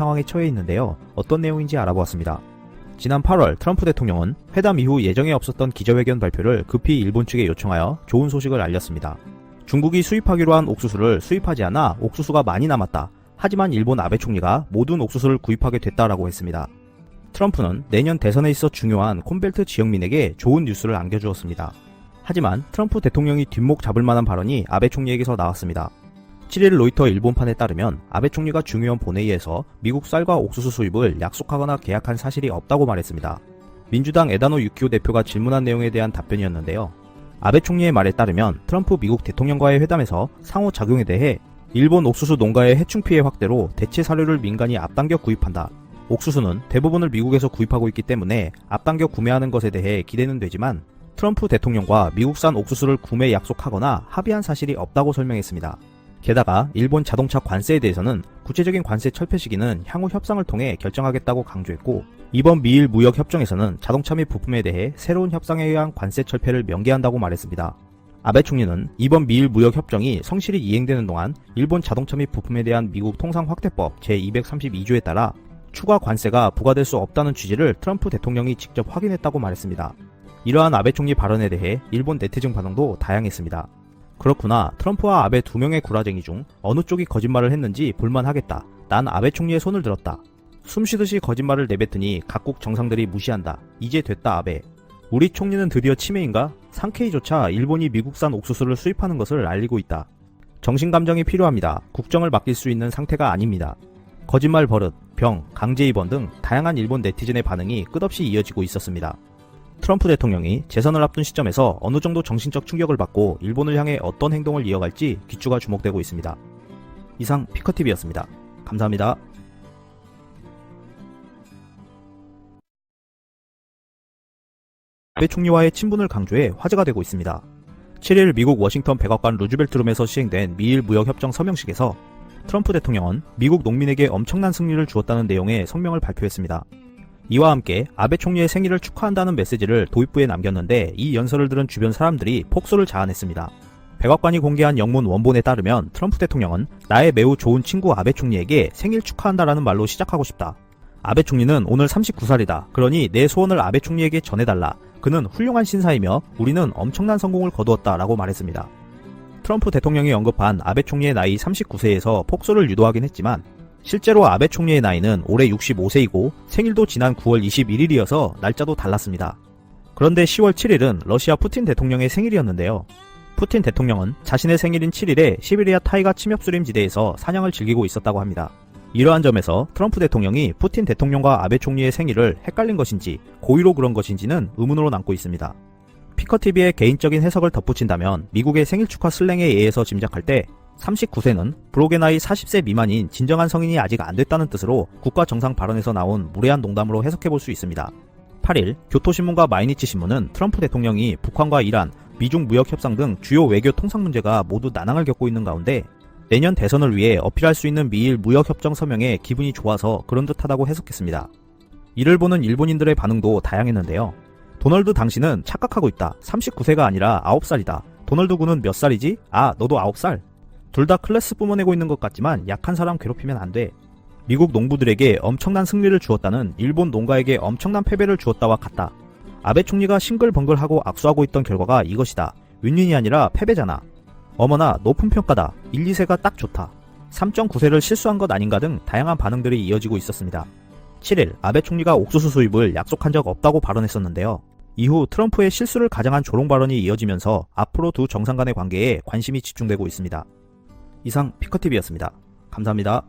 상황에 처해 있는데요. 어떤 내용인지 알아보았습니다. 지난 8월 트럼프 대통령은 회담 이후 예정에 없었던 기자회견 발표를 급히 일본 측에 요청하여 좋은 소식을 알렸습니다. 중국이 수입하기로 한 옥수수를 수입하지 않아 옥수수가 많이 남았다. 하지만 일본 아베 총리가 모든 옥수수를 구입하게 됐다라고 했습니다. 트럼프는 내년 대선에 있어 중요한 콘벨트 지역민에게 좋은 뉴스를 안겨주었습니다. 하지만 트럼프 대통령이 뒷목 잡을 만한 발언이 아베 총리에게서 나왔습니다. 7일 로이터 일본판에 따르면 아베 총리가 중의원 본회의에서 미국 쌀과 옥수수 수입을 약속하거나 계약한 사실이 없다고 말했습니다. 민주당 에다노 유키오 대표가 질문한 내용에 대한 답변이었는데요. 아베 총리의 말에 따르면 트럼프 미국 대통령과의 회담에서 상호작용에 대해 일본 옥수수 농가의 해충 피해 확대로 대체 사료를 민간이 앞당겨 구입한다. 옥수수는 대부분을 미국에서 구입하고 있기 때문에 앞당겨 구매하는 것에 대해 기대는 되지만 트럼프 대통령과 미국산 옥수수를 구매 약속하거나 합의한 사실이 없다고 설명했습니다. 게다가 일본 자동차 관세에 대해서는 구체적인 관세 철폐 시기는 향후 협상을 통해 결정하겠다고 강조했고, 이번 미일 무역 협정에서는 자동차 및 부품에 대해 새로운 협상에 의한 관세 철폐를 명기한다고 말했습니다. 아베 총리는 이번 미일 무역 협정이 성실히 이행되는 동안 일본 자동차 및 부품에 대한 미국 통상 확대법 제232조에 따라 추가 관세가 부과될 수 없다는 취지를 트럼프 대통령이 직접 확인했다고 말했습니다. 이러한 아베 총리 발언에 대해 일본 네티즌 반응도 다양했습니다. 그렇구나. 트럼프와 아베 두 명의 구라쟁이 중 어느 쪽이 거짓말을 했는지 볼만하겠다. 난 아베 총리의 손을 들었다. 숨쉬듯이 거짓말을 내뱉으니 각국 정상들이 무시한다. 이제 됐다 아베. 우리 총리는 드디어 치매인가? 상케이조차 일본이 미국산 옥수수를 수입하는 것을 알리고 있다. 정신감정이 필요합니다. 국정을 맡길 수 있는 상태가 아닙니다. 거짓말 버릇, 병, 강제 입원 등 다양한 일본 네티즌의 반응이 끝없이 이어지고 있었습니다. 트럼프 대통령이 재선을 앞둔 시점에서 어느 정도 정신적 충격을 받고 일본을 향해 어떤 행동을 이어갈지 귀추가 주목되고 있습니다. 이상 피커TV였습니다. 감사합니다. 아베 총리와의 친분을 강조해 화제가 되고 있습니다. 7일 미국 워싱턴 백악관 루즈벨트룸에서 시행된 미일 무역협정 서명식에서 트럼프 대통령은 미국 농민에게 엄청난 승리를 주었다는 내용의 성명을 발표했습니다. 이와 함께 아베 총리의 생일을 축하한다는 메시지를 도입부에 남겼는데, 이 연설을 들은 주변 사람들이 폭소를 자아냈습니다. 백악관이 공개한 영문 원본에 따르면 트럼프 대통령은 나의 매우 좋은 친구 아베 총리에게 생일 축하한다라는 말로 시작하고 싶다. 아베 총리는 오늘 39살이다. 그러니 내 소원을 아베 총리에게 전해달라. 그는 훌륭한 신사이며 우리는 엄청난 성공을 거두었다 라고 말했습니다. 트럼프 대통령이 언급한 아베 총리의 나이 39세에서 폭소를 유도하긴 했지만, 실제로 아베 총리의 나이는 올해 65세이고 생일도 지난 9월 21일이어서 날짜도 달랐습니다. 그런데 10월 7일은 러시아 푸틴 대통령의 생일이었는데요. 푸틴 대통령은 자신의 생일인 7일에 시베리아 타이가 침엽수림지대에서 사냥을 즐기고 있었다고 합니다. 이러한 점에서 트럼프 대통령이 푸틴 대통령과 아베 총리의 생일을 헷갈린 것인지 고의로 그런 것인지는 의문으로 남고 있습니다. 피커TV의 개인적인 해석을 덧붙인다면 미국의 생일 축하 슬랭에 의해서 짐작할 때 39세는 브록의 나이 40세 미만인 진정한 성인이 아직 안 됐다는 뜻으로 국가 정상 발언에서 나온 무례한 농담으로 해석해볼 수 있습니다. 8일 교토신문과 마이니치신문은 트럼프 대통령이 북한과 이란, 미중 무역 협상 등 주요 외교 통상 문제가 모두 난항을 겪고 있는 가운데 내년 대선을 위해 어필할 수 있는 미일 무역협정 서명에 기분이 좋아서 그런 듯하다고 해석했습니다. 이를 보는 일본인들의 반응도 다양했는데요. 도널드 당신은 착각하고 있다. 39세가 아니라 9살이다. 도널드 군은 몇 살이지? 아, 너도 9살? 둘 다 클래스 뿜어내고 있는 것 같지만 약한 사람 괴롭히면 안 돼. 미국 농부들에게 엄청난 승리를 주었다는 일본 농가에게 엄청난 패배를 주었다와 같다. 아베 총리가 싱글벙글하고 악수하고 있던 결과가 이것이다. 윈윈이 아니라 패배잖아. 어머나 높은 평가다. 1, 2세가 딱 좋다. 3.9세를 실수한 것 아닌가 등 다양한 반응들이 이어지고 있었습니다. 7일 아베 총리가 옥수수 수입을 약속한 적 없다고 발언했었는데요. 이후 트럼프의 실수를 가장한 조롱 발언이 이어지면서 앞으로 두 정상 간의 관계에 관심이 집중되고 있습니다. 이상 피커TV였습니다. 감사합니다.